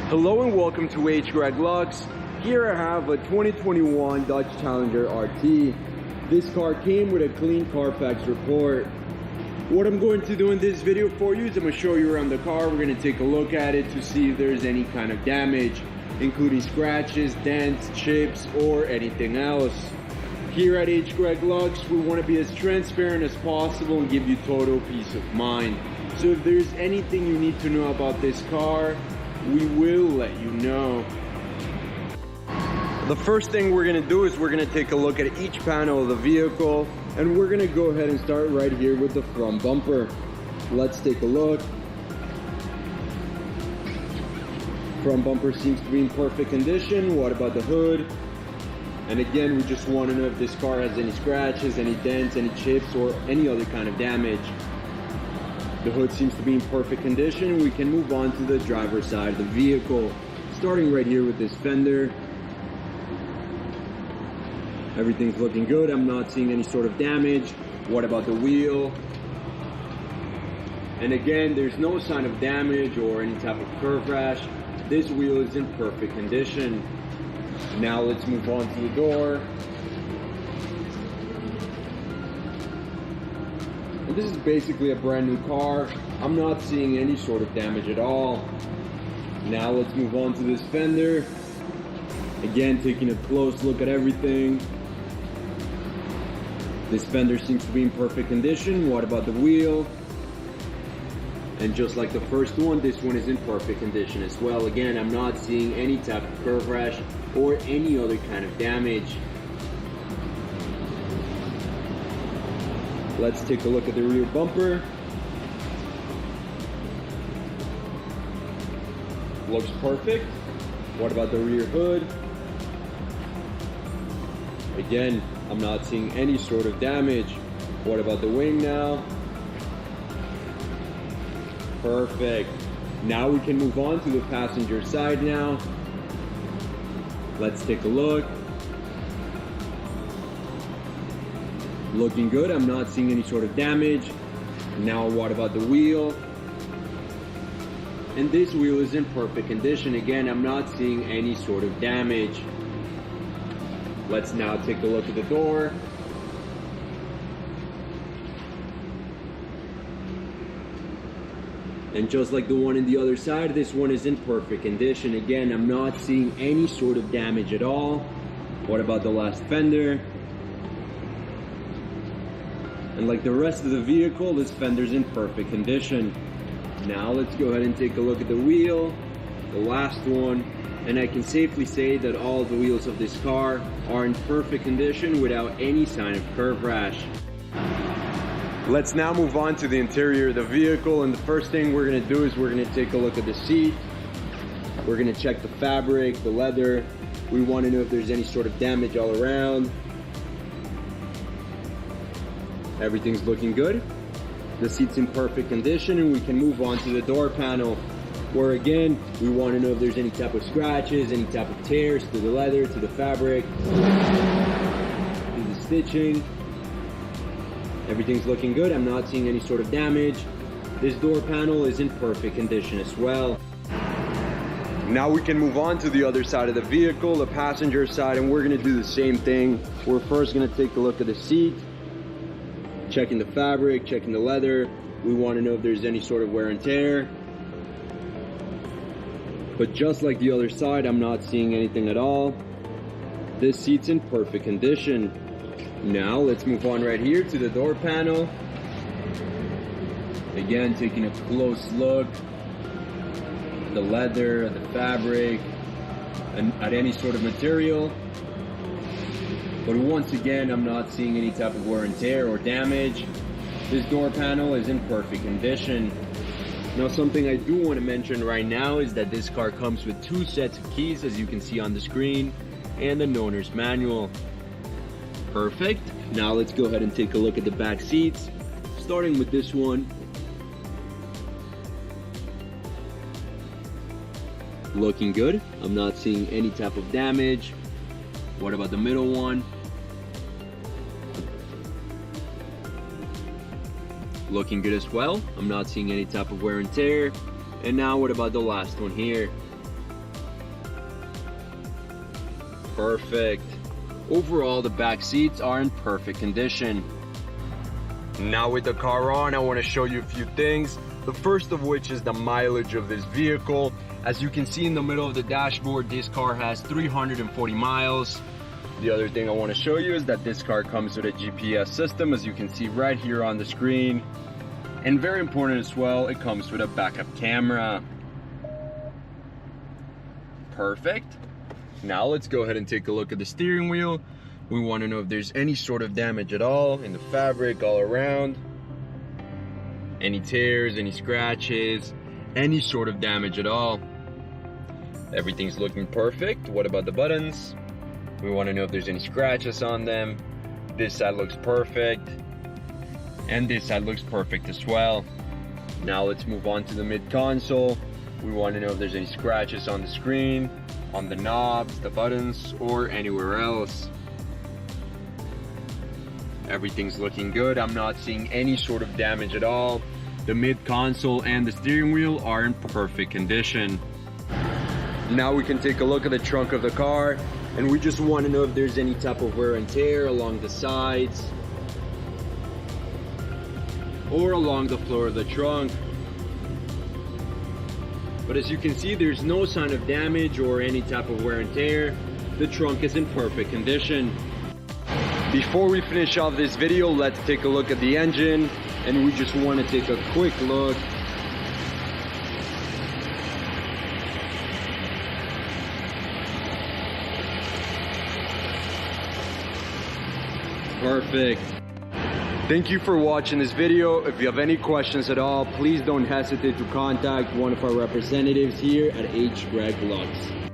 Hello and welcome to H. Greg Lux. Here I have a 2021 Dodge Challenger RT. This car came with a clean Carfax report. What I'm going to do in this video for you is I'm going to show you around the car. We're going to take a look at it to see if there's any kind of damage, including scratches, dents, chips, or anything else. Here at H. Greg Lux, we want to be as transparent as possible and give you total peace of mind. So if there's anything you need to know about this car, we will let you know. The first thing we're going to do is we're going to take a look at each panel of the vehicle, and we're going to go ahead and start right here with the front bumper. Let's take a look. Front bumper seems to be in perfect condition. What about the hood? And again, we just want to know if this car has any scratches, any dents, any chips, or any other kind of damage. The hood seems to be in perfect condition. We can move on to the driver's side of the vehicle. Starting right here with this fender. Everything's looking good. I'm not seeing any sort of damage. What about the wheel? And again, there's no sign of damage or any type of curve rash. This wheel is in perfect condition. Now let's move on to the door. And this is basically a brand new car. I'm not seeing any sort of damage at all. Now let's move on to this fender. Again, taking a close look at everything. This fender seems to be in perfect condition. What about the wheel? And just like the first one, this one is in perfect condition as well. Again, I'm not seeing any type of curve rash or any other kind of damage. Let's take a look at the rear bumper. Looks perfect. What about the rear hood? Again, I'm not seeing any sort of damage. What about the wing now? Perfect. Now we can move on to the passenger side now. Let's take a look. Looking good. I'm not seeing any sort of damage. Now what about the wheel? And this wheel is in perfect condition. Again, I'm not seeing any sort of damage. Let's now take a look at the door. And just like the one in the other side, this one is in perfect condition. Again, I'm not seeing any sort of damage at all. What about the last fender? And like the rest of the vehicle, this fender's in perfect condition. Now let's go ahead and take a look at the wheel, the last one. And I can safely say that all the wheels of this car are in perfect condition without any sign of curve rash. Let's now move on to the interior of the vehicle, and the first thing we're going to do is we're going to take a look at the seat. We're going to check the fabric, the leather. We want to know if there's any sort of damage all around. Everything's looking good. The seat's in perfect condition, and we can move on to the door panel, where again, we want to know if there's any type of scratches, any type of tears to the leather, to the fabric, to the stitching. Everything's looking good. I'm not seeing any sort of damage. This door panel is in perfect condition as well. Now we can move on to the other side of the vehicle, the passenger side, and we're going to do the same thing. We're first going to take a look at the seat, checking the fabric, checking the leather. We want to know if there's any sort of wear and tear. But just like the other side, I'm not seeing anything at all. This seat's in perfect condition. Now let's move on right here to the door panel. Again, taking a close look at the leather, at the fabric, and at any sort of material. But once again, I'm not seeing any type of wear and tear or damage. This door panel is in perfect condition. Now, something I do want to mention right now is that this car comes with 2 sets of keys, as you can see on the screen, and an owner's manual. Perfect. Now let's go ahead and take a look at the back seats, starting with this one. Looking good. I'm not seeing any type of damage. What about the middle one? Looking good as well. I'm not seeing any type of wear and tear. And now what about the last one here? perfect. Overall, the back seats are in perfect condition. Now with the car on, I want to show you a few things. The first of which is the mileage of this vehicle. As you can see in the middle of the dashboard, this car has 340 miles. The other thing I want to show you is that this car comes with a GPS system, as you can see right here on the screen. And very important as well, it comes with a backup camera. Perfect. Now let's go ahead and take a look at the steering wheel. We want to know if there's any sort of damage at all in the fabric all around. Any tears, any scratches, any sort of damage at all. Everything's looking perfect. What about the buttons? We want to know if there's any scratches on them. This side looks perfect. And this side looks perfect as well. Now let's move on to the mid-console. We want to know if there's any scratches on the screen, on the knobs, the buttons, or anywhere else. Everything's looking good. I'm not seeing any sort of damage at all. The mid-console and the steering wheel are in perfect condition. Now we can take a look at the trunk of the car, and we just want to know if there's any type of wear and tear along the sides or along the floor of the trunk. But as you can see, there's no sign of damage or any type of wear and tear. The trunk is in perfect condition. Before we finish off this video, let's take a look at the engine, and we just want to take a quick look. Perfect. Thank you for watching this video. If you have any questions at all, please don't hesitate to contact one of our representatives here at H. Greg Lux.